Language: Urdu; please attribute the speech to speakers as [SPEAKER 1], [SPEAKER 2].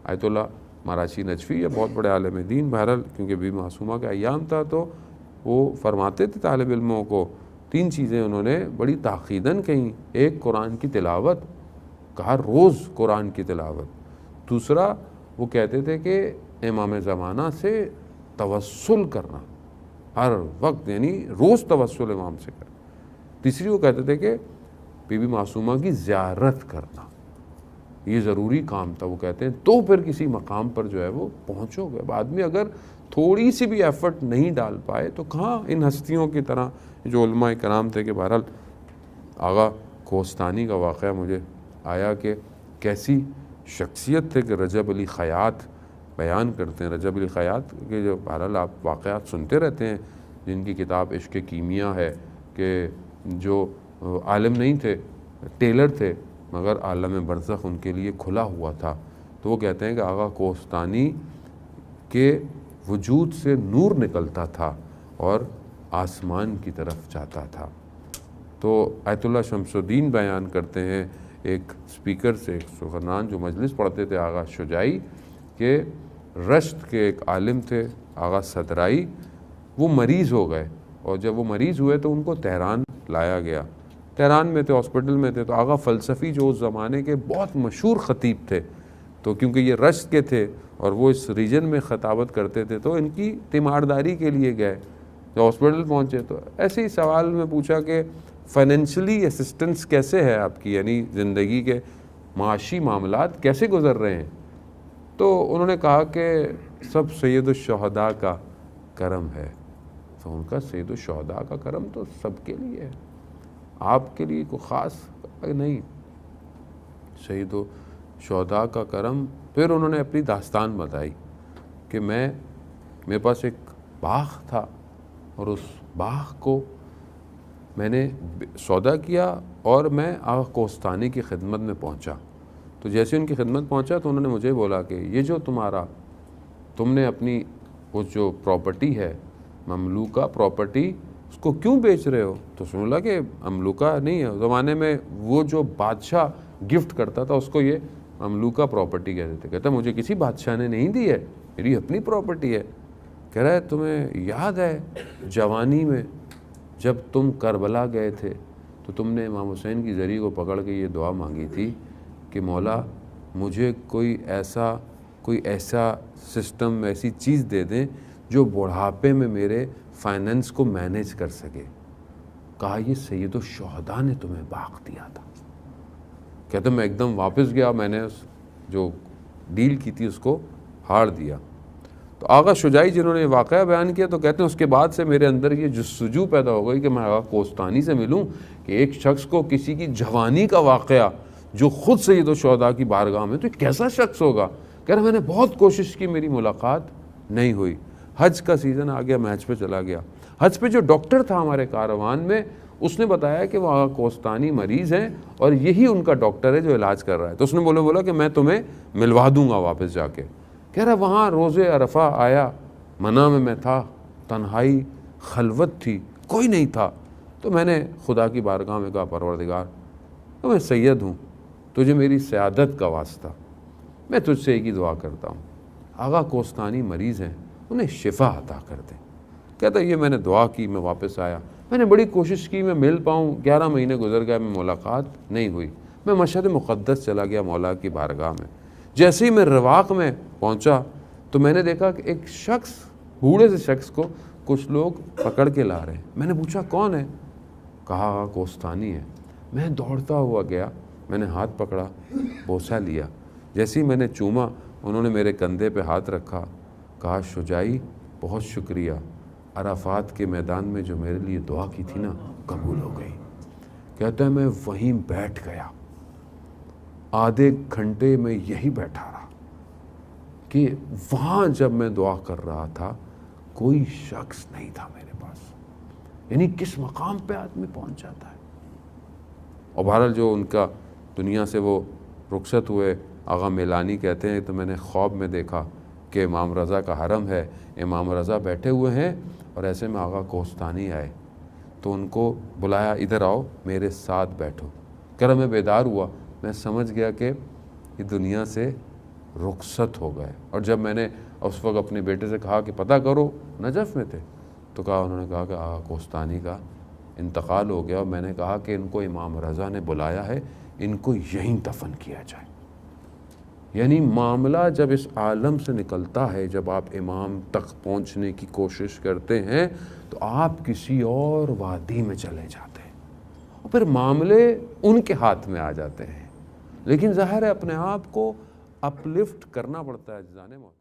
[SPEAKER 1] آیت اللہ مراشی نجفی یہ بہت بڑے عالم دین، بہرحال کیونکہ بی معصومہ کا ایام تھا تو وہ فرماتے تھے طالب علموں کو 3 چیزیں انہوں نے بڑی تاکیداً کہیں. ایک قرآن کی تلاوت، کہا روز قرآن کی تلاوت. دوسرا وہ کہتے تھے کہ امام زمانہ سے توسل کرنا ہر وقت، یعنی روز توسل امام سے کرنا. تیسری وہ کہتے تھے کہ بی بی معصومہ کی زیارت کرنا، یہ ضروری کام تھا. وہ کہتے ہیں تو پھر کسی مقام پر جو ہے وہ پہنچو گے. بعد میں اگر تھوڑی سی بھی ایفرٹ نہیں ڈال پائے تو کہاں ان ہستیوں کی طرح جو علماء کرام تھے. کہ بہرحال آغا کوہستانی کا واقعہ مجھے آیا کہ کیسی شخصیت تھے کہ رجب علی خیاط بیان کرتے ہیں. رجب علی خیاط کے جو بہرحال آپ واقعات سنتے رہتے ہیں، جن کی کتاب عشق کیمیا ہے، کہ جو عالم نہیں تھے، ٹیلر تھے، مگر عالم برزخ ان کے لیے کھلا ہوا تھا. تو وہ کہتے ہیں کہ آغا کوہستانی کے وجود سے نور نکلتا تھا اور آسمان کی طرف جاتا تھا. تو آیت اللہ شمس الدین بیان کرتے ہیں ایک سپیکر سے، ایک سخنان جو مجلس پڑھتے تھے آغا شجاعی، کہ رشت کے ایک عالم تھے آغا صدرائی، وہ مریض ہو گئے، اور جب وہ مریض ہوئے تو ان کو تہران لایا گیا. تہران میں تھے، ہاسپٹل میں تھے. تو آغا فلسفی جو اس زمانے کے بہت مشہور خطیب تھے، تو کیونکہ یہ رشت کے تھے اور وہ اس ریجن میں خطابت کرتے تھے، تو ان کی تیمارداری کے لیے گئے. جب ہاسپٹل پہنچے تو ایسے ہی سوال میں پوچھا کہ فائنینشلی اسسٹنس کیسے ہے آپ کی، یعنی زندگی کے معاشی معاملات کیسے گزر رہے ہیں. تو انہوں نے کہا کہ سب سید الشہداء کا کرم ہے. تو ان کا سید الشہداء کا کرم تو سب کے لیے ہے، آپ کے لیے کوئی خاص نہیں. سید الشہداء کا کرم. پھر انہوں نے اپنی داستان بتائی کہ میرے پاس ایک باغ تھا، اور اس باغ کو میں نے سودا کیا اور میں آغا کوہستانی کی خدمت میں پہنچا. تو جیسے ان کی خدمت پہنچا تو انہوں نے مجھے بولا کہ یہ جو تم نے اپنی وہ جو پراپرٹی ہے، مملوکہ پراپرٹی، اس کو کیوں بیچ رہے ہو؟ تو سن لا کہ مملوکہ نہیں ہے. زمانے میں وہ جو بادشاہ گفٹ کرتا تھا اس کو یہ مملوکہ پراپرٹی کہتے تھے. کہتا مجھے کسی بادشاہ نے نہیں دی ہے، میری اپنی پراپرٹی ہے. کہہ رہا ہے تمہیں یاد ہے جوانی میں جب تم کربلا گئے تھے تو تم نے امام حسین کی زری کو پکڑ کے یہ دعا مانگی تھی کہ مولا مجھے کوئی ایسا سسٹم، ایسی چیز دے دیں جو بڑھاپے میں میرے فائننس کو مینیج کر سکے. کہا یہ سید الشہداء نے تمہیں باغ دیا تھا. کہتے میں ایک دم واپس گیا، میں نے جو ڈیل کی تھی اس کو ہار دیا. تو آغا شجاعی جنہوں نے واقعہ بیان کیا تو کہتے ہیں اس کے بعد سے میرے اندر یہ جستجو پیدا ہو گئی کہ میں آغا کوہستانی سے ملوں، کہ ایک شخص کو کسی کی جوانی کا واقعہ جو خود سید الشہداء کی بارگاہ میں، تو کیسا شخص ہوگا. کہہ رہا میں نے بہت کوشش کی، میری ملاقات نہیں ہوئی. حج کا سیزن آ گیا، میں حج پہ چلا گیا. حج پہ جو ڈاکٹر تھا ہمارے کاروان میں، اس نے بتایا کہ وہ آغا کوہستانی مریض ہیں اور یہی ان کا ڈاکٹر ہے جو علاج کر رہا ہے. تو اس نے بولا کہ میں تمہیں ملوا دوں گا واپس جا کے. کہہ رہا وہاں روز عرفہ آیا، منع میں تھا، تنہائی خلوت تھی، کوئی نہیں تھا. تو میں نے خدا کی بارگاہ میں کہا پروردگار تو میں سید ہوں، تجھے میری سیادت کا واسطہ، میں تجھ سے ایک ہی دعا کرتا ہوں، آغا کوہستانی مریض ہیں، انہیں شفا عطا کر دیں. کہتا یہ میں نے دعا کی، میں واپس آیا، میں نے بڑی کوشش کی میں مل پاؤں. 11 مہینے گزر گئے، میں ملاقات نہیں ہوئی. میں مشہد مقدس چلا گیا مولا کی بارگاہ میں. جیسے ہی میں رواق میں پہنچا تو میں نے دیکھا کہ ایک شخص، بوڑھے سے شخص کو کچھ لوگ پکڑ کے لا رہے ہیں. میں نے پوچھا کون ہے؟ کہا آغا کوہستانی ہے. میں دوڑتا ہوا گیا، میں نے ہاتھ پکڑا، بوسہ لیا. جیسے ہی میں نے چوما، انہوں نے میرے کندھے پہ ہاتھ رکھا. کہا شجاعی بہت شکریہ، عرفات کے میدان میں جو میرے لیے دعا کی تھی نا قبول ہو گئی. کہتا ہے میں وہیں بیٹھ گیا، آدھے گھنٹے میں یہی بیٹھا رہا کہ وہاں جب میں دعا کر رہا تھا کوئی شخص نہیں تھا میرے پاس. یعنی کس مقام پہ آدمی پہنچ جاتا ہے. اور بہرحال جو ان کا دنیا سے وہ رخصت ہوئے، آغا میلانی کہتے ہیں تو میں نے خواب میں دیکھا کہ امام رضا کا حرم ہے، امام رضا بیٹھے ہوئے ہیں اور ایسے میں آغا کوہستانی آئے تو ان کو بلایا ادھر آؤ میرے ساتھ بیٹھو. کہہ رہا میں بیدار ہوا، میں سمجھ گیا کہ یہ دنیا سے رخصت ہو گئے۔ اور جب میں نے اس وقت اپنے بیٹے سے کہا کہ پتہ کرو، نجف میں تھے، تو انہوں نے کہا کہ آقا کوہستانی کا انتقال ہو گیا، اور میں نے کہا کہ ان کو امام رضا نے بلایا ہے، ان کو یہیں دفن کیا جائے۔ یعنی معاملہ جب اس عالم سے نکلتا ہے، جب آپ امام تک پہنچنے کی کوشش کرتے ہیں تو آپ کسی اور وادی میں چلے جاتے ہیں، اور پھر معاملے ان کے ہاتھ میں آ جاتے ہیں۔ لیکن ظاہر ہے اپنے آپ کو اپلفٹ کرنا پڑتا ہے عزیزان محترم۔